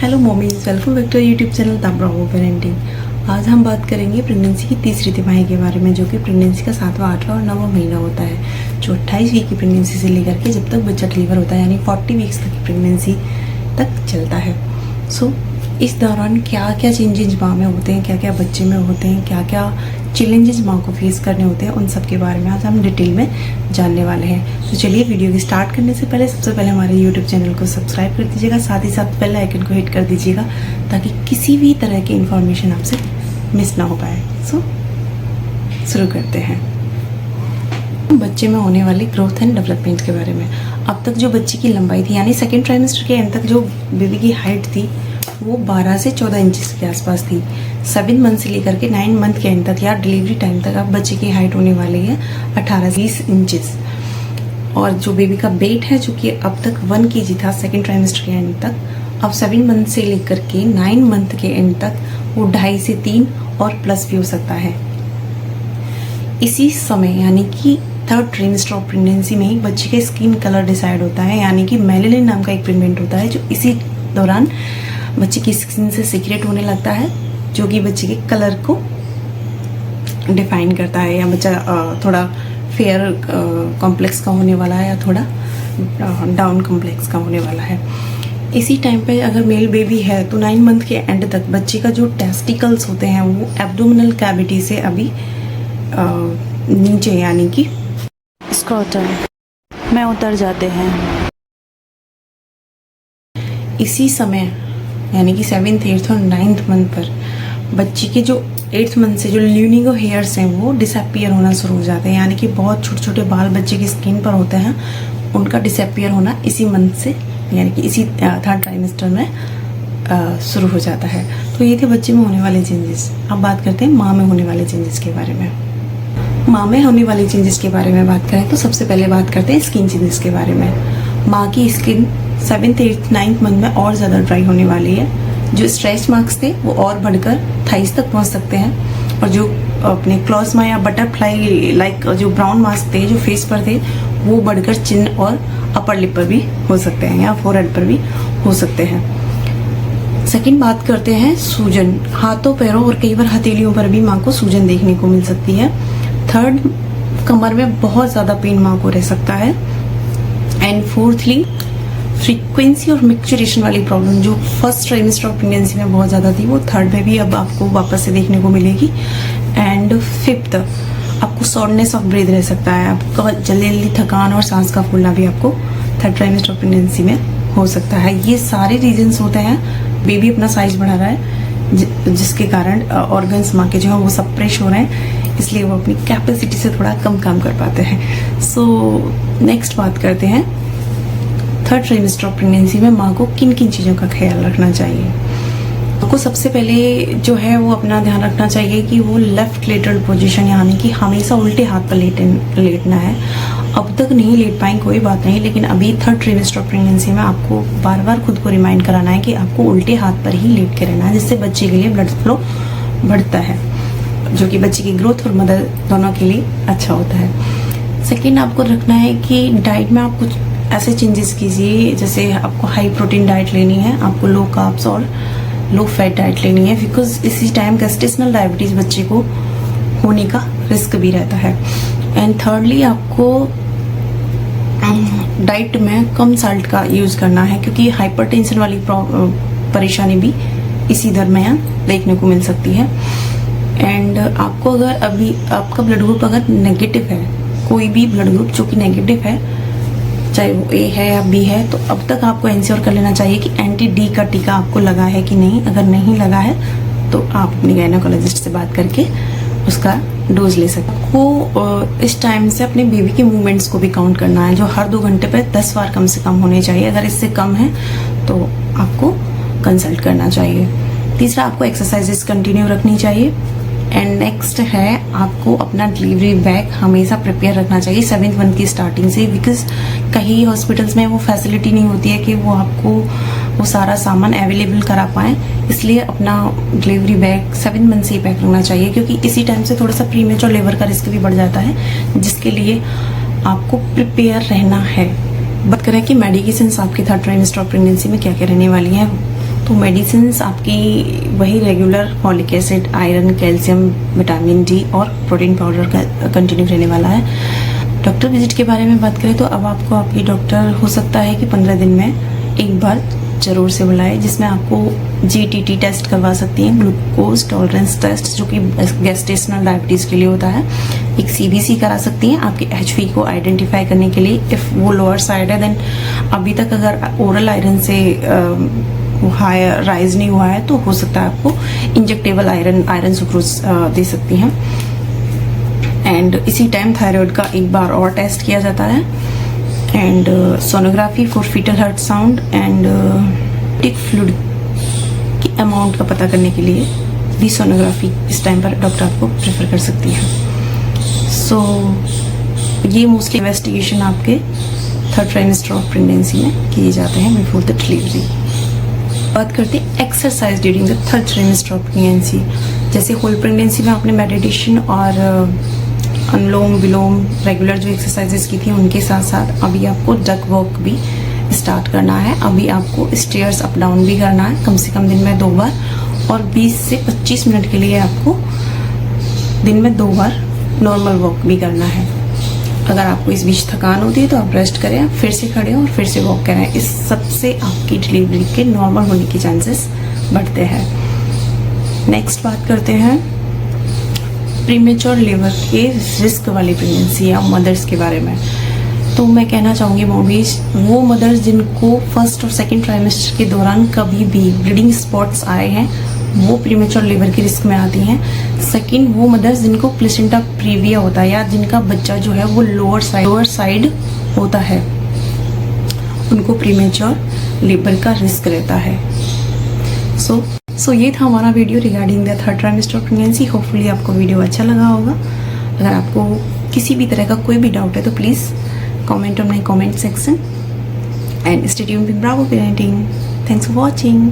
Hello mommies, welcome back to YouTube channel the Bravo Parenting. आज हम बात करेंगे प्रेगनेंसी की तीसरी तिमाही के बारे में, जो कि प्रेगनेंसी का 7वां, 8वां और 9वां महीना होता है, जो 28 वीक की प्रेगनेंसी से लेकर के जब तक बच्चा डिलीवर होता है, यानी 40 वीक्स तक की प्रेगनेंसी तक चलता है। सो इस दौरान क्या क्या चेंजेस माँ में होते हैं, क्या क्या बच्चे में होते हैं, क्या क्या चैलेंजेस माँ को फेस करने होते हैं, उन सब के बारे में आज हम डिटेल में जानने वाले हैं। तो चलिए वीडियो की स्टार्ट करने से पहले सबसे पहले हमारे यूट्यूब चैनल को सब्सक्राइब कर दीजिएगा, साथ ही साथ बेल आइकन को हिट कर दीजिएगा ताकि किसी भी तरह की इन्फॉर्मेशन आपसे मिस ना हो पाए। सो शुरू करते हैं बच्चे में होने वाली ग्रोथ एंड डेवलपमेंट के बारे में। अब तक जो बच्चे की लंबाई थी, यानी सेकेंड ट्राइमेस्टर के एंड तक जो बेबी की हाइट थी वो 12 से 14 इंचेस के आसपास थी। 7 मंथ से लेकर के 9 मंथ के एंड तक या डिलीवरी टाइम तक अब बच्चे की हाइट होने वाली है 18 से 20 इंचेस। और जो बेबी का वेट है, जो कि अब तक 1 kg था सेकेंड ट्राइमेस्टर के एंड तक, अब 7 मंथ से लेकर के 9 मंथ के एंड तक वो 2.5 से 3 और प्लस भी हो सकता है। इसी समय यानी कि थर्ड ट्राइमेस्टर ऑफ प्रेगनेंसी में ही बच्चे का स्किन कलर डिसाइड होता है, यानी कि मेलेनिन नाम का एक पिगमेंट होता है जो इसी दौरान बच्चे की स्किन से सीक्रेट होने लगता है, जो कि बच्चे के कलर को डिफाइन करता है। या बच्चा थोड़ा फेयर कॉम्प्लेक्स का होने वाला है या थोड़ा डाउन कॉम्प्लेक्स का होने वाला है। इसी टाइम पे अगर मेल बेबी है तो 9 मंथ के एंड तक बच्चे का जो टेस्टिकल्स होते हैं वो एब्डोमिनल कैविटी से अभी नीचे यानी कि स्क्रॉटम में उतर जाते हैं। इसी समय यानी कि 7th, 8th और 9th मंथ पर बच्चे के जो 8th मंथ से जो ल्यूनिगो हेयर्स हैं वो डिसअपियर होना शुरू हो जाते हैं, यानी कि बहुत छोटे छोटे बाल बच्चे की स्किन पर होते हैं, उनका डिसअपियर होना इसी मंथ से यानी कि इसी थर्ड ट्राइमेस्टर में शुरू हो जाता है। तो ये थे बच्चे में होने वाले चेंजेस। अब बात करते हैं माँ में होने वाले चेंजेस के बारे में। माँ में होने वाले चेंजेस के बारे में बात करें तो सबसे पहले बात करते हैं स्किन चेंजेस के बारे में। माँ की skin 7th, 8th, 9th month में और ज़्यादा ड्राई होने वाली है। जो स्ट्रेच मार्क्स थे वो और बढ़कर थाइस तक पहुँच सकते हैं, और जो अपने क्लॉस्मा या बटरफ्लाई लाइक जो ब्राउन मार्क्स थे जो फेस पर थे वो बढ़कर चिन और अपर लिप पर भी हो सकते हैं या फोरहेड पर भी हो सकते हैं। सेकंड बात करते हैं सूजन। हाथों, पैरों और कई बार हथेलियों पर भी माँ को सूजन देखने को मिल सकती है। थर्ड, कमर में बहुत ज़्यादा पेन माँ को रह सकता है। एंड फोर्थली, फ्रीक्वेंसी और मिक्सचरेशन वाली प्रॉब्लम जो फर्स्ट ट्राइमेस्टर ऑफ प्रेगनेंसी में बहुत ज़्यादा थी वो थर्ड में भी अब आपको वापस से देखने को मिलेगी। एंड फिफ्थ, आपको शॉर्टनेस ऑफ ब्रेथ रह सकता है, आपको जल्दी जल्दी थकान और सांस का फूलना भी आपको थर्ड ट्राइमेस्टर ऑफ प्रेगनेंसी में हो सकता है। ये सारे रीजंस होते हैं। बेबी अपना साइज बढ़ा रहा है जिसके कारण ऑर्गन्स माँ के जो है वो सप्रेस हो रहे हैं, इसलिए वो अपनी कैपेसिटी से थोड़ा कम काम कर पाते हैं। सो नेक्स्ट बात करते हैं थर्ड ट्राइमेस्टर ऑफ प्रेगनेंसी में माँ को किन किन चीज़ों का ख्याल रखना चाहिए। आपको सबसे पहले जो है वो अपना ध्यान रखना चाहिए कि वो लेफ्ट लेटरल पोजीशन, यानी कि हमेशा उल्टे हाथ पर लेटना है। अब तक नहीं लेट पाएँ कोई बात नहीं, लेकिन अभी थर्ड ट्राइमेस्टर ऑफ प्रेगनेंसी में आपको बार बार खुद को रिमाइंड कराना है कि आपको उल्टे हाथ पर ही लेट के रहना है, जिससे बच्चे के लिए ब्लड फ्लो बढ़ता है, जो कि बच्चे की ग्रोथ और मदर दोनों के लिए अच्छा होता है। सेकेंड, आपको रखना है कि डाइट में आप कुछ ऐसे चेंजेस कीजिए, जैसे आपको हाई प्रोटीन डाइट लेनी है, आपको लो कार्ब्स और लो फैट डाइट लेनी है, बिकॉज इसी टाइम गेस्टेशनल डायबिटीज़ बच्चे को होने का रिस्क भी रहता है। एंड थर्डली, आपको डाइट में कम साल्ट का यूज़ करना है, क्योंकि हाइपरटेंशन वाली परेशानी भी इसी दरमियान देखने को मिल सकती है। एंड आपको अगर अभी आपका ब्लड ग्रुप अगर नेगेटिव है, कोई भी ब्लड ग्रुप जो कि नेगेटिव है, चाहे वो ए है या बी है, तो अब तक आपको इंश्योर कर लेना चाहिए कि एंटी डी का टीका आपको लगा है कि नहीं। अगर नहीं लगा है तो आप अपने गायनेकोलॉजिस्ट से बात करके उसका डोज ले सकते हैं। आपको इस टाइम से अपने बेबी के मूवमेंट्स को भी काउंट करना है, जो हर 2 घंटे पर 10 बार कम से कम होने चाहिए। अगर इससे कम है तो आपको कंसल्ट करना चाहिए। तीसरा, आपको एक्सरसाइजेस कंटिन्यू रखनी चाहिए। एंड नेक्स्ट है, आपको अपना डिलीवरी बैग हमेशा प्रिपेयर रखना चाहिए 7th मंथ की स्टार्टिंग से, बिकॉज कहीं हॉस्पिटल्स में वो फैसिलिटी नहीं होती है कि वो आपको वो सारा सामान अवेलेबल करा पाएँ, इसलिए अपना डिलीवरी बैग 7th मंथ से ही पैक रखना चाहिए, क्योंकि इसी टाइम से थोड़ा सा प्रीमेच्योर लेबर का रिस्क भी बढ़ जाता है, जिसके लिए आपको प्रिपेयर रहना है। बात करें कि मेडिकेशंस आपके थर्ड ट्राइमेस्टर ऑफ प्रेगनेंसी में क्या क्या रहने वाली हैं, तो तो मेडिसिन आपकी वही regular folic acid, iron, calcium, vitamin D और प्रोटीन पाउडर का कंटिन्यू रहने वाला है। डॉक्टर विजिट के बारे में बात करें तो अब आपको आपकी डॉक्टर हो सकता है कि 15 दिन में एक बार ज़रूर से बुलाए, जिसमें आपको GTT टेस्ट करवा सकती हैं, ग्लूकोज टॉलरेंस टेस्ट जो कि गेस्टेशनल डायबिटीज़ के लिए होता है। एक CBC करा सकती हैं आपकी HV को आइडेंटिफाई करने के लिए। इफ़ वो लोअर साइड है देन अभी तक अगर ओरल आयरन से हायर राइज नहीं हुआ है तो हो सकता है आपको इंजेक्टेबल आयरन सुक्रोज दे सकती हैं। एंड इसी टाइम थायराइड का एक बार और टेस्ट किया जाता है and sonography for fetal heart sound and टिक फ्लूइड की अमाउंट का पता करने के लिए भी सोनोग्राफी इस टाइम पर डॉक्टर आपको प्रेफर कर सकती है। सो ये मोस्टली इन्वेस्टिगेशन आपके 3rd ट्राइमेस्टर ऑफ प्रेगनेंसी में किए जाते हैं बिफोर द डिलीवरी। बात करते हैं exercise during the 3rd trimester of pregnancy. जैसे होल प्रेगनेंसी में आपने मेडिटेशन और अनुलोम विलोम रेगुलर जो एक्सरसाइजेस की थी उनके साथ साथ अभी आपको डक वॉक भी स्टार्ट करना है। अभी आपको स्टेयर्स अप डाउन भी करना है कम से कम दिन में 2 बार, और 20 से 25 मिनट के लिए आपको दिन में 2 बार नॉर्मल वॉक भी करना है। अगर आपको इस बीच थकान होती है तो आप रेस्ट करें, फिर से खड़े हों और फिर से वॉक करें। इस सबसे आपकी डिलीवरी के नॉर्मल होने के चांसेस बढ़ते हैं। नेक्स्ट बात करते हैं प्रीमेच्योर लेबर के रिस्क वाली प्रेगनेंसी या मदर्स के बारे में। तो मैं कहना चाहूँगी मॉमीज, वो मदर्स जिनको 1st और 2nd ट्राइमेस्टर के दौरान कभी भी ब्लीडिंग स्पॉट्स आए हैं वो प्रीमेच्योर लेबर के रिस्क में आती हैं। सेकंड, वो मदर्स जिनको प्लेसेंटा प्रीविया होता है या जिनका बच्चा जो है वो लोअर साइड होता है उनको प्रीमेच्योर लेबर का रिस्क रहता है। सो ये था हमारा video regarding the 3rd trimester of pregnancy. Hopefully आपको वीडियो अच्छा लगा होगा। अगर आपको किसी भी तरह का कोई भी डाउट है तो please comment on my comment section and stay tuned with Bravo parenting. Thanks for watching.